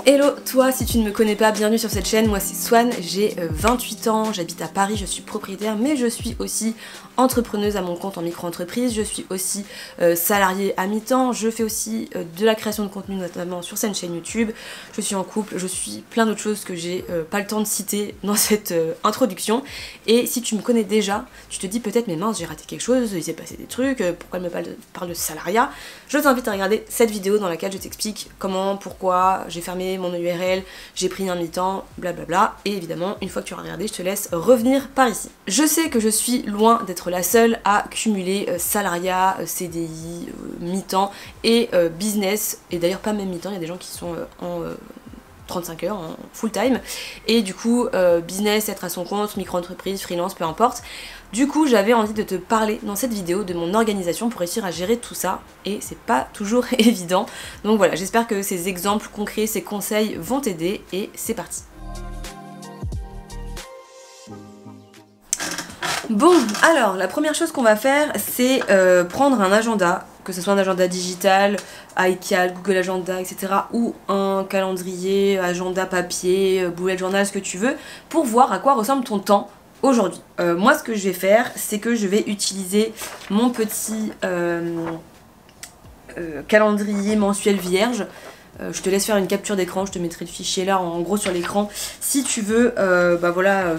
Hello toi, si tu ne me connais pas, bienvenue sur cette chaîne, moi c'est Swan, j'ai 28 ans, j'habite à Paris, je suis propriétaire mais je suis aussi entrepreneuse à mon compte en micro-entreprise, je suis aussi salariée à mi-temps, je fais aussi de la création de contenu notamment sur cette chaîne YouTube, je suis en couple, je suis plein d'autres choses que j'ai pas le temps de citer dans cette introduction. Et si tu me connais déjà, tu te dis peut-être mais mince j'ai raté quelque chose, il s'est passé des trucs, pourquoi elle me parle de salariat? Je t'invite à regarder cette vidéo dans laquelle je t'explique comment, pourquoi j'ai fermé mon URL, j'ai pris un mi-temps, blablabla. Et évidemment, une fois que tu auras regardé, je te laisse revenir par ici. Je sais que je suis loin d'être la seule à cumuler salariat, CDI, mi-temps et business. Et d'ailleurs pas même mi-temps, il y a des gens qui sont en 35 heures, en full time. Et du coup, business, être à son compte, micro-entreprise, freelance, peu importe. Du coup, j'avais envie de te parler dans cette vidéo de mon organisation pour réussir à gérer tout ça, et c'est pas toujours évident. Donc voilà, j'espère que ces exemples concrets, ces conseils vont t'aider, et c'est parti. Bon, alors la première chose qu'on va faire, c'est prendre un agenda, que ce soit un agenda digital, iCal, Google Agenda, etc. ou un calendrier, agenda papier, bullet journal, ce que tu veux, pour voir à quoi ressemble ton temps aujourd'hui. Moi ce que je vais faire, c'est que je vais utiliser mon petit calendrier mensuel vierge. Je te laisse faire une capture d'écran, je te mettrai le fichier là en gros sur l'écran si tu veux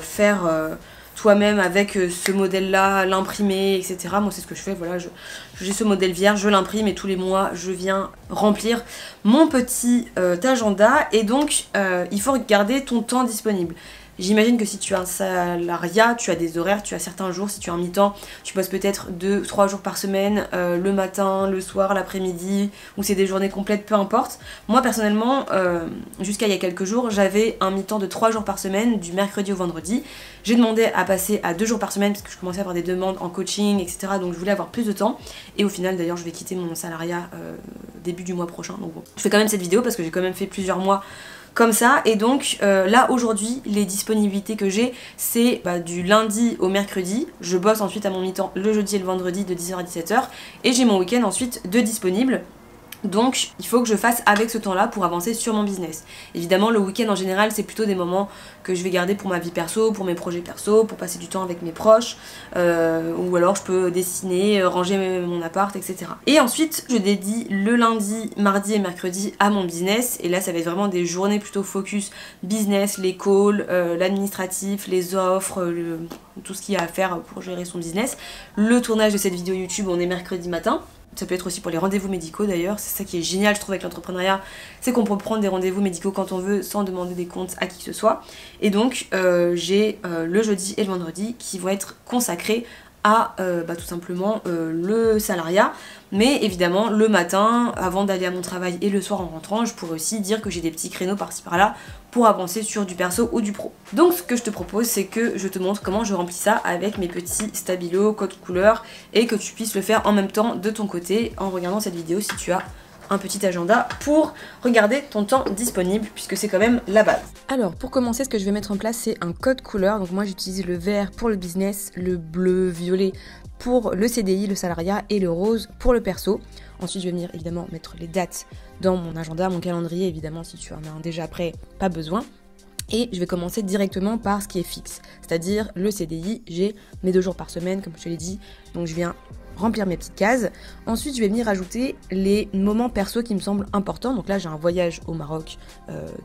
faire toi-même avec ce modèle là, l'imprimer, etc. Moi c'est ce que je fais, voilà, j'ai ce modèle vierge, je l'imprime et tous les mois je viens remplir mon petit agenda. Et donc il faut regarder ton temps disponible. J'imagine que si tu as un salariat, tu as des horaires, tu as certains jours, si tu as un mi-temps, tu bosses peut-être 2-3 jours par semaine, le matin, le soir, l'après-midi, ou c'est des journées complètes, peu importe. Moi personnellement, jusqu'à il y a quelques jours, j'avais un mi-temps de 3 jours par semaine, du mercredi au vendredi. J'ai demandé à passer à 2 jours par semaine, parce que je commençais à avoir des demandes en coaching, etc. Donc je voulais avoir plus de temps. Et au final, d'ailleurs, je vais quitter mon salariat début du mois prochain. Donc bon, je fais quand même cette vidéo parce que j'ai quand même fait plusieurs mois comme ça. Et donc là aujourd'hui les disponibilités que j'ai, c'est du lundi au mercredi, je bosse ensuite à mon mi-temps le jeudi et le vendredi de 10h à 17h, et j'ai mon week-end ensuite de disponible. Donc il faut que je fasse avec ce temps-là pour avancer sur mon business. Évidemment le week-end en général c'est plutôt des moments que je vais garder pour ma vie perso, pour mes projets perso, pour passer du temps avec mes proches, ou alors je peux dessiner, ranger mon appart, etc. Et ensuite je dédie le lundi, mardi et mercredi à mon business, et là ça va être vraiment des journées plutôt focus business, les calls, l'administratif, les offres, tout ce qu'il y a à faire pour gérer son business. Le tournage de cette vidéo YouTube, on est mercredi matin. Ça peut être aussi pour les rendez-vous médicaux d'ailleurs, c'est ça qui est génial je trouve avec l'entrepreneuriat, c'est qu'on peut prendre des rendez-vous médicaux quand on veut sans demander des comptes à qui que ce soit. Et donc j'ai le jeudi et le vendredi qui vont être consacrés à tout simplement le salariat. Mais évidemment le matin avant d'aller à mon travail et le soir en rentrant, je pourrais aussi dire que j'ai des petits créneaux par-ci par-là pour avancer sur du perso ou du pro. Donc ce que je te propose, c'est que je te montre comment je remplis ça avec mes petits stabilos, code couleur, et que tu puisses le faire en même temps de ton côté en regardant cette vidéo si tu as un petit agenda pour regarder ton temps disponible, puisque c'est quand même la base. Alors pour commencer, ce que je vais mettre en place, c'est un code couleur. Donc moi j'utilise le vert pour le business, le bleu, violet pour le CDI, le salariat, et le rose pour le perso. Ensuite je vais venir évidemment mettre les dates dans mon agenda, mon calendrier. Évidemment si tu en as un déjà prêt, pas besoin. Et je vais commencer directement par ce qui est fixe, c'est-à-dire le CDI, j'ai mes 2 jours par semaine comme je te l'ai dit, donc je viens remplir mes petites cases. Ensuite je vais venir ajouter les moments perso qui me semblent importants. Donc là j'ai un voyage au Maroc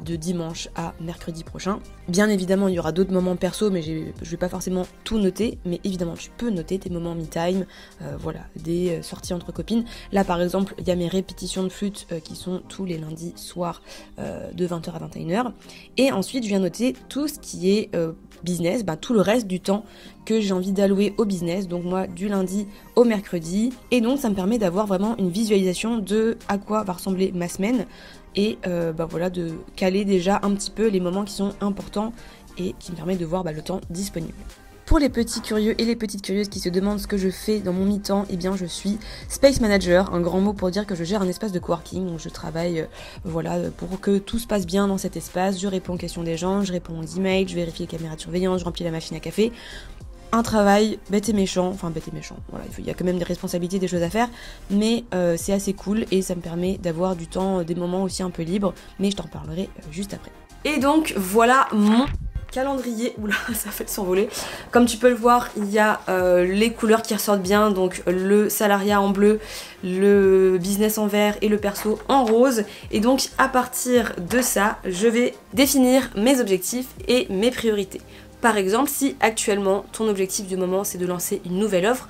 de dimanche à mercredi prochain. Bien évidemment il y aura d'autres moments perso, mais je vais pas forcément tout noter, mais évidemment tu peux noter tes moments me time, voilà, des sorties entre copines. Là par exemple il y a mes répétitions de flûte qui sont tous les lundis soirs de 20h à 21h. Et ensuite je viens noter tout ce qui est business, tout le reste du temps que j'ai envie d'allouer au business, donc moi du lundi au mercredi. Et donc ça me permet d'avoir vraiment une visualisation de à quoi va ressembler ma semaine, et voilà, de caler déjà un petit peu les moments qui sont importants et qui me permet de voir le temps disponible. Pour les petits curieux et les petites curieuses qui se demandent ce que je fais dans mon mi-temps, eh bien je suis Space Manager, un grand mot pour dire que je gère un espace de coworking, donc je travaille voilà, pour que tout se passe bien dans cet espace. Je réponds aux questions des gens, je réponds aux emails, je vérifie les caméras de surveillance, je remplis la machine à café. un travail bête et méchant, enfin bête et méchant, voilà, il y a quand même des responsabilités, des choses à faire, mais c'est assez cool et ça me permet d'avoir du temps, des moments aussi un peu libres, mais je t'en parlerai juste après. Et donc voilà mon calendrier, oula ça fait s'envoler. Comme tu peux le voir, il y a les couleurs qui ressortent bien, donc le salariat en bleu, le business en vert et le perso en rose. Et donc à partir de ça, je vais définir mes objectifs et mes priorités. Par exemple, si actuellement ton objectif du moment c'est de lancer une nouvelle offre,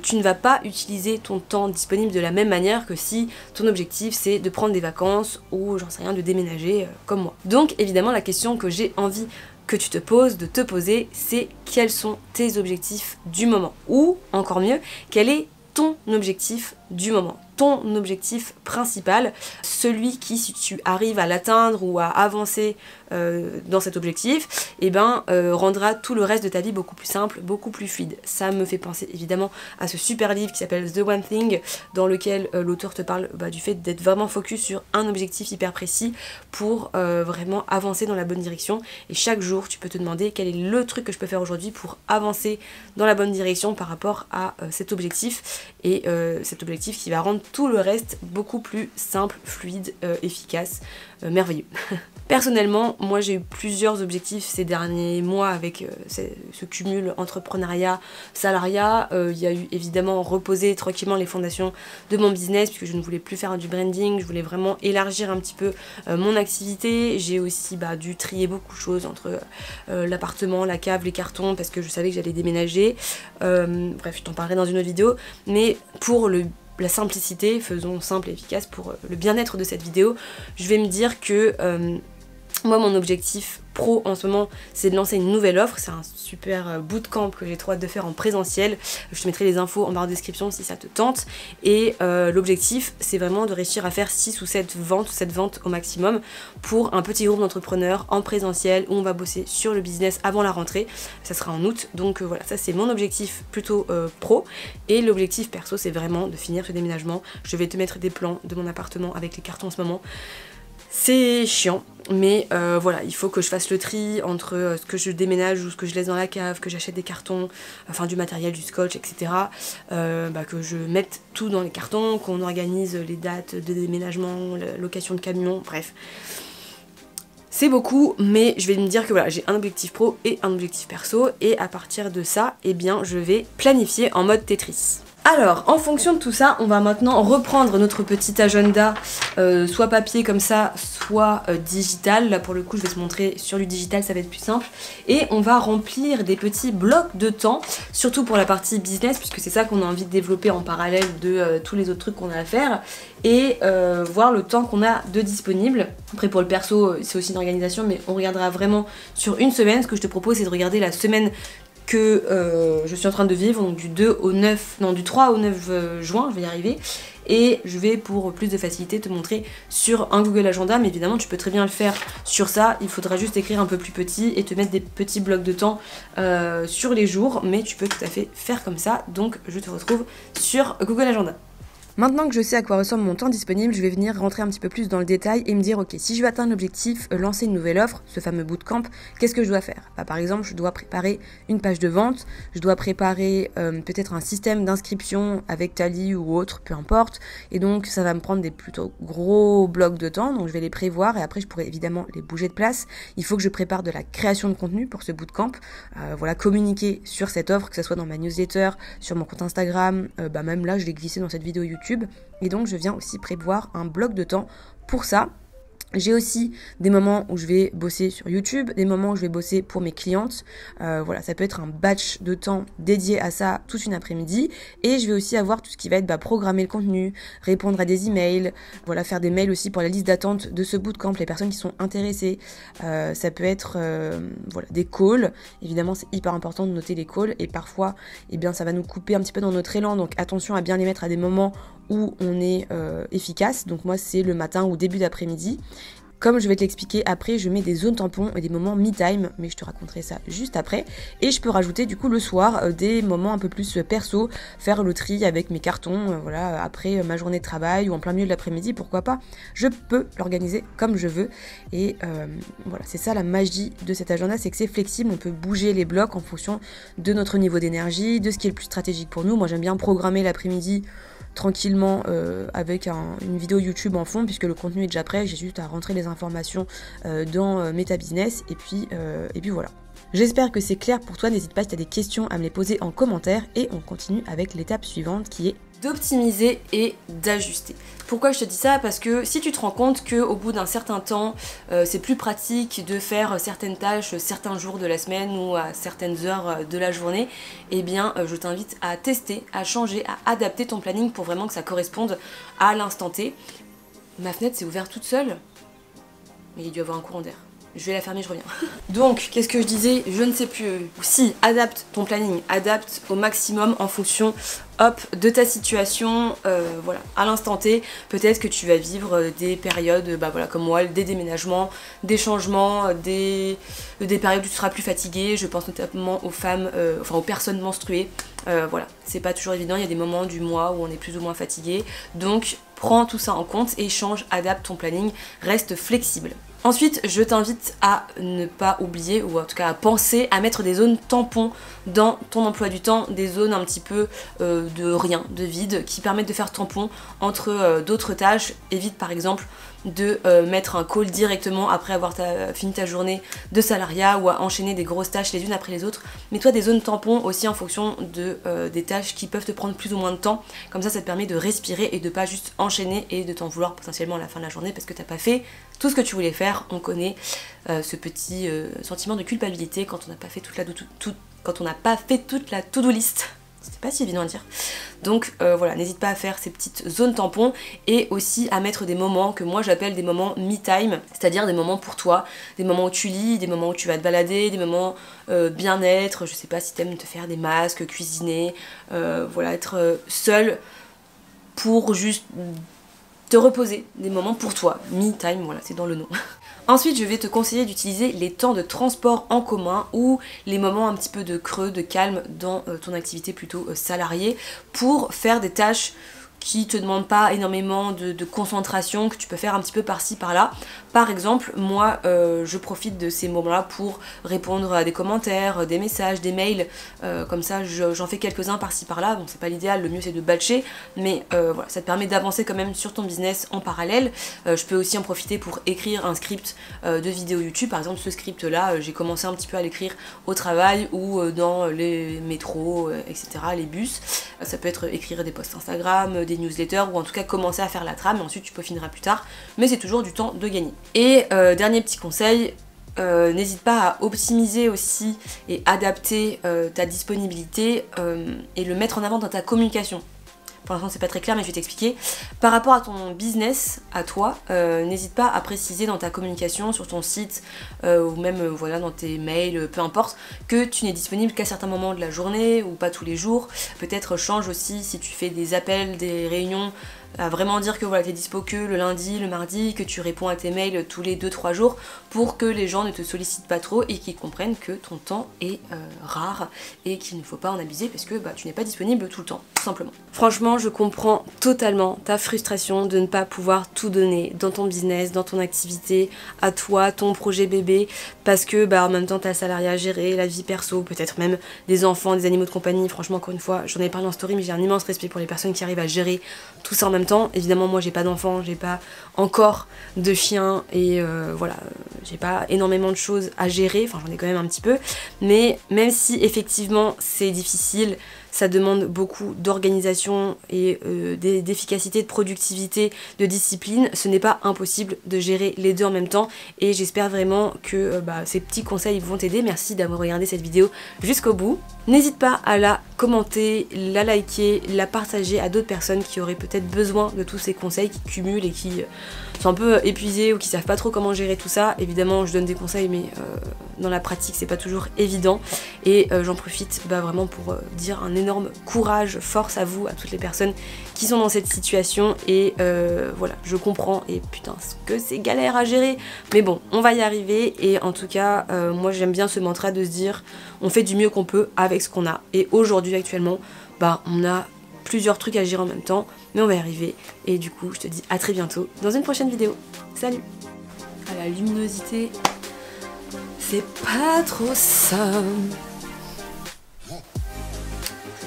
tu ne vas pas utiliser ton temps disponible de la même manière que si ton objectif c'est de prendre des vacances ou j'en sais rien, de déménager comme moi. Donc évidemment la question que j'ai envie que tu te poses, de te poser, c'est quels sont tes objectifs du moment. Ou encore mieux, quel est ton objectif du moment, ton objectif principal, celui qui, si tu arrives à l'atteindre ou à avancer dans cet objectif, et rendra tout le reste de ta vie beaucoup plus simple, beaucoup plus fluide. Ça me fait penser évidemment à ce super livre qui s'appelle The One Thing, dans lequel l'auteur te parle du fait d'être vraiment focus sur un objectif hyper précis pour vraiment avancer dans la bonne direction. Et chaque jour, tu peux te demander quel est le truc que je peux faire aujourd'hui pour avancer dans la bonne direction par rapport à cet objectif. Et cet objectif qui va rendre tout le reste beaucoup plus simple, fluide, efficace, merveilleux. Personnellement, moi j'ai eu plusieurs objectifs ces derniers mois avec ce cumul entrepreneuriat, salariat. Il y a eu évidemment reposer tranquillement les fondations de mon business puisque je ne voulais plus faire du branding, je voulais vraiment élargir un petit peu mon activité. J'ai aussi dû trier beaucoup de choses entre l'appartement, la cave, les cartons parce que je savais que j'allais déménager. Bref, je t'en parlerai dans une autre vidéo. Mais pour la simplicité, faisons simple et efficace pour le bien-être de cette vidéo, je vais me dire que moi mon objectif pro en ce moment c'est de lancer une nouvelle offre, c'est un super bootcamp que j'ai trop hâte de faire en présentiel, je te mettrai les infos en barre de description si ça te tente et l'objectif c'est vraiment de réussir à faire 6 ou 7 ventes au maximum pour un petit groupe d'entrepreneurs en présentiel où on va bosser sur le business avant la rentrée, ça sera en août donc voilà ça c'est mon objectif plutôt pro et l'objectif perso c'est vraiment de finir ce déménagement. Je vais te mettre des plans de mon appartement avec les cartons en ce moment. C'est chiant, mais voilà, il faut que je fasse le tri entre ce que je déménage ou ce que je laisse dans la cave, que j'achète des cartons, enfin du matériel, du scotch, etc. Que je mette tout dans les cartons, qu'on organise les dates de déménagement, la location de camion, bref. C'est beaucoup, mais je vais me dire que voilà, j'ai un objectif pro et un objectif perso, et à partir de ça, je vais planifier en mode Tetris. Alors, en fonction de tout ça, on va maintenant reprendre notre petit agenda, soit papier comme ça, soit digital. Là pour le coup, je vais te montrer sur du digital, ça va être plus simple. Et on va remplir des petits blocs de temps, surtout pour la partie business, puisque c'est ça qu'on a envie de développer en parallèle de tous les autres trucs qu'on a à faire. Et voir le temps qu'on a de disponible. Après pour le perso, c'est aussi une organisation, mais on regardera vraiment sur une semaine. Ce que je te propose, c'est de regarder la semaine que je suis en train de vivre, donc du 3 au 9 juin, je vais y arriver, et je vais pour plus de facilité te montrer sur un Google Agenda, mais évidemment tu peux très bien le faire sur ça, il faudra juste écrire un peu plus petit et te mettre des petits blocs de temps sur les jours, mais tu peux tout à fait faire comme ça, donc je te retrouve sur Google Agenda. Maintenant que je sais à quoi ressemble mon temps disponible, je vais venir rentrer un petit peu plus dans le détail et me dire ok, si je veux atteindre l'objectif, lancer une nouvelle offre, ce fameux bootcamp, qu'est-ce que je dois faire ? Par exemple, je dois préparer une page de vente, je dois préparer peut-être un système d'inscription avec Tally ou autre, peu importe, et donc ça va me prendre des plutôt gros blocs de temps, donc je vais les prévoir et après je pourrai évidemment les bouger de place. Il faut que je prépare de la création de contenu pour ce bootcamp, voilà, communiquer sur cette offre, que ce soit dans ma newsletter, sur mon compte Instagram, même là je l'ai glissé dans cette vidéo YouTube. Et donc je viens aussi prévoir un bloc de temps pour ça. J'ai aussi des moments où je vais bosser sur YouTube, des moments où je vais bosser pour mes clientes. Voilà, ça peut être un batch de temps dédié à ça toute une après-midi. Et je vais aussi avoir tout ce qui va être programmer le contenu, répondre à des emails, voilà, faire des mails aussi pour la liste d'attente de ce bootcamp, les personnes qui sont intéressées. Ça peut être voilà, des calls. Évidemment, c'est hyper important de noter les calls. Et parfois, ça va nous couper un petit peu dans notre élan. Donc attention à bien les mettre à des moments où on est efficace. Donc moi, c'est le matin ou début d'après-midi. Comme je vais te l'expliquer après, je mets des zones tampons et des moments me-time, mais je te raconterai ça juste après. Et je peux rajouter du coup le soir des moments un peu plus perso, faire le tri avec mes cartons, voilà, après ma journée de travail ou en plein milieu de l'après-midi, pourquoi pas. Je peux l'organiser comme je veux. Et voilà, c'est ça la magie de cet agenda, c'est que c'est flexible, on peut bouger les blocs en fonction de notre niveau d'énergie, de ce qui est le plus stratégique pour nous. Moi j'aime bien programmer l'après-midi tranquillement avec une vidéo YouTube en fond, puisque le contenu est déjà prêt, j'ai juste à rentrer les informations dans Meta Business et puis voilà. J'espère que c'est clair pour toi, n'hésite pas si tu as des questions à me les poser en commentaire et on continue avec l'étape suivante qui est d'optimiser et d'ajuster. Pourquoi je te dis ça? Parce que si tu te rends compte qu'au bout d'un certain temps, c'est plus pratique de faire certaines tâches certains jours de la semaine ou à certaines heures de la journée, eh bien je t'invite à tester, à changer, à adapter ton planning pour vraiment que ça corresponde à l'instant T. Ma fenêtre s'est ouverte toute seule, mais il doit y avoir un courant d'air. Je vais la fermer, je reviens. Donc, qu'est-ce que je disais? Je ne sais plus. Si, adapte ton planning, adapte au maximum en fonction, hop, de ta situation, voilà, à l'instant T. Peut-être que tu vas vivre des périodes, bah voilà, comme moi, des déménagements, des changements, des périodes où tu seras plus fatigué. Je pense notamment aux femmes, enfin aux personnes menstruées. Voilà, c'est pas toujours évident, il y a des moments du mois où on est plus ou moins fatigué. Donc, prends tout ça en compte et change, adapte ton planning, reste flexible. Ensuite, je t'invite à ne pas oublier, ou en tout cas à penser à mettre des zones tampons dans ton emploi du temps, des zones un petit peu de rien, de vide, qui permettent de faire tampon entre d'autres tâches. Évite par exemple de mettre un call directement après avoir fini ta journée de salariat ou à enchaîner des grosses tâches les unes après les autres. Mets-toi des zones tampons aussi en fonction des tâches qui peuvent te prendre plus ou moins de temps. Comme ça te permet de respirer et de pas juste enchaîner et de t'en vouloir potentiellement à la fin de la journée parce que t'as pas fait tout ce que tu voulais faire. On connaît ce petit sentiment de culpabilité quand on n'a pas fait toute la to-do list. C'est pas si évident à dire. Donc voilà, n'hésite pas à faire ces petites zones tampons et aussi à mettre des moments que moi j'appelle des moments me-time, c'est-à-dire des moments pour toi, des moments où tu lis, des moments où tu vas te balader, des moments bien-être, je sais pas si t'aimes te faire des masques, cuisiner, voilà, être seul pour juste te reposer, des moments pour toi, me-time, voilà, c'est dans le nom. Ensuite, je vais te conseiller d'utiliser les temps de transport en commun ou les moments un petit peu de creux, de calme dans ton activité plutôt salariée pour faire des tâches qui te demandent pas énormément de concentration, que tu peux faire un petit peu par-ci par-là. Par exemple, moi je profite de ces moments-là pour répondre à des commentaires, des messages, des mails, comme ça j'en fais quelques-uns par-ci par-là. Bon, c'est pas l'idéal, le mieux c'est de batcher, mais voilà, ça te permet d'avancer quand même sur ton business en parallèle. Je peux aussi en profiter pour écrire un script de vidéo YouTube. Par exemple, ce script-là, j'ai commencé un petit peu à l'écrire au travail ou dans les métros, etc., les bus. Ça peut être écrire des posts Instagram, des newsletters ou en tout cas commencer à faire la trame et ensuite tu peaufineras plus tard, mais c'est toujours du temps de gagner. Et dernier petit conseil, n'hésite pas à optimiser aussi et adapter ta disponibilité et le mettre en avant dans ta communication. Pour l'instant c'est pas très clair mais je vais t'expliquer. Par rapport à ton business, à toi, n'hésite pas à préciser dans ta communication, sur ton site ou même voilà, dans tes mails, peu importe, que tu n'es disponible qu'à certains moments de la journée ou pas tous les jours. Peut-être change aussi si tu fais des appels, des réunions, à vraiment dire que voilà, tu es dispo que le lundi, le mardi, que tu réponds à tes mails tous les 2-3 jours pour que les gens ne te sollicitent pas trop et qu'ils comprennent que ton temps est rare et qu'il ne faut pas en abuser parce que tu n'es pas disponible tout le temps, tout simplement. Franchement, je comprends totalement ta frustration de ne pas pouvoir tout donner dans ton business, dans ton activité, à toi, ton projet bébé, parce que en même temps tu as le salariat à gérer, la vie perso, peut-être même des enfants, des animaux de compagnie. Franchement, encore une fois, j'en ai parlé en story, mais j'ai un immense respect pour les personnes qui arrivent à gérer tout ça en même temps. Évidemment, moi j'ai pas d'enfants, j'ai pas encore de chiens et voilà, j'ai pas énormément de choses à gérer, enfin j'en ai quand même un petit peu, mais même si effectivement c'est difficile, ça demande beaucoup d'organisation et d'efficacité, de productivité, de discipline. Ce n'est pas impossible de gérer les deux en même temps et j'espère vraiment que ces petits conseils vont t'aider. Merci d'avoir regardé cette vidéo jusqu'au bout. N'hésite pas à la commenter, la liker, la partager à d'autres personnes qui auraient peut-être besoin de tous ces conseils, qui cumulent et qui sont un peu épuisés ou qui savent pas trop comment gérer tout ça. Évidemment, je donne des conseils mais dans la pratique c'est pas toujours évident, et j'en profite vraiment pour dire un énorme courage, force à vous, à toutes les personnes qui sont dans cette situation, et voilà, je comprends, et putain ce que c'est galère à gérer, mais bon on va y arriver. Et en tout cas moi j'aime bien ce mantra de se dire on fait du mieux qu'on peut avec ce qu'on a, et aujourd'hui actuellement on a plusieurs trucs à gérer en même temps, mais on va y arriver. Et du coup je te dis à très bientôt dans une prochaine vidéo. Salut. À la luminosité, c'est pas trop ça. Ça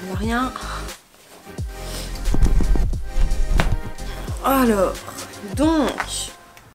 ne va rien. Alors, donc